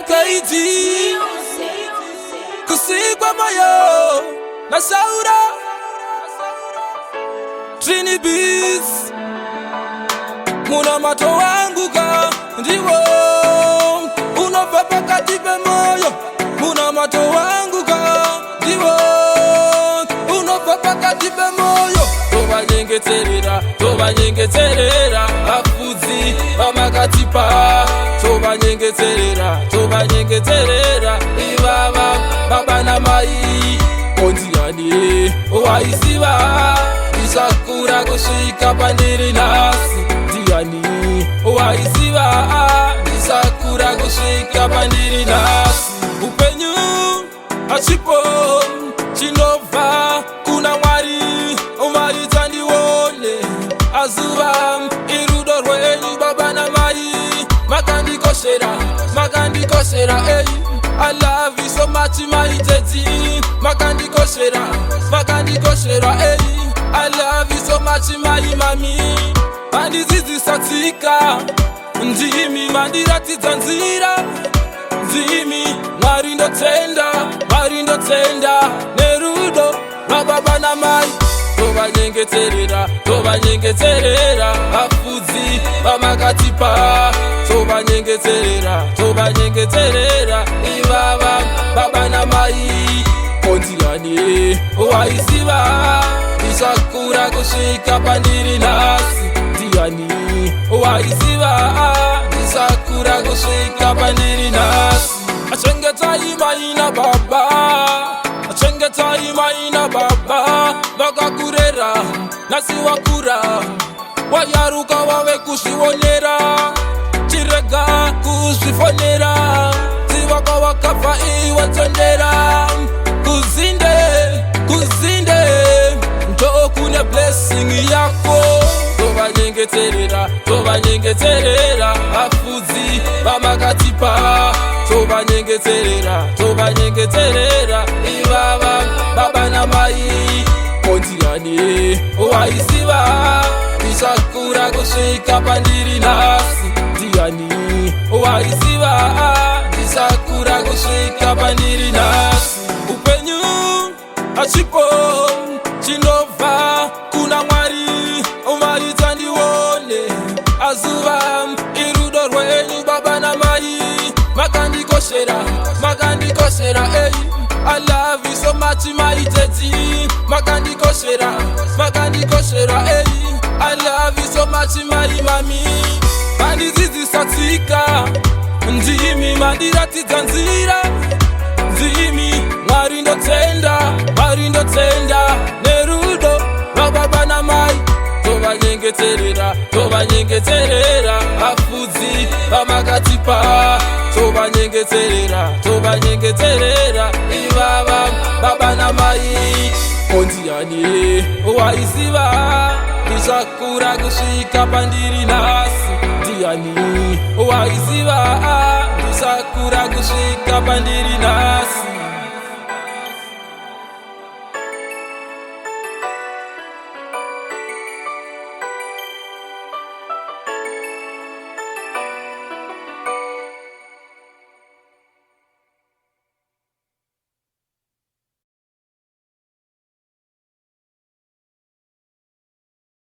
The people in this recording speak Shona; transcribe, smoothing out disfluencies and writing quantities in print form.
MKG kusigwa moyo na Saura Trini Beats muna mato wangu ka ndiwo unopapa katipe moyo muna mato wangu ka ndiwo unopapa katipe moyo toba nyengeterera afuzi bamakatipa toba nyengeterera ibaba baba na mai ondiani owaisiba isakura kushika pandiri nasi diani owaisiba isakura kushika pandiri nasi upenyu achipo chinova kuna mwari umayitandiwone azuba irudo rwenyu baba na mai makandikoshera ei I love you so much my daddy makandikoshera ei I love you so much my mami mandizizi satika ndimi mandiratidza nzira ndimi mwari ndotenda nerudo rwababa na mai toba nyengeterera afuzi bamakatipa toba nyengeterera ibaba baba na mai kondiani owaisiba isakura kushika pandiri nasi diani owaisiba isakura kushika pandiri nasi achengeta imaina baba vakakurera nasi wakura wayaruka wave kuzvionera chirega kuzvifonera zivaka wakabva iwatondera kuzinde ndokune blessing yako toba nyengeterera afuzi vamakatipa toba nyengeterera ibaba baba na mai kondiani owaisiba isakura kusvika pandiri nasi diani owaisiba isakura kusvika pandiri nasi upenyu achipo chinova kuna mwari umayitandiwone azuva irudo rwenyu baba na mai makandikoshera ei I love you so much my daddy makandikoshera ei I love you so much my mami mandizizi satika ndimi mandiratidza nzira ndimi mwari ndotenda nerudo rwababa na mai toba nyengeterera afuzi bamakatipa toba nyengeterera ibaba baba na mai kondiani owaisiba isakura kushika pandiri nasi diani owaisiba isakura kushika pandiri nasi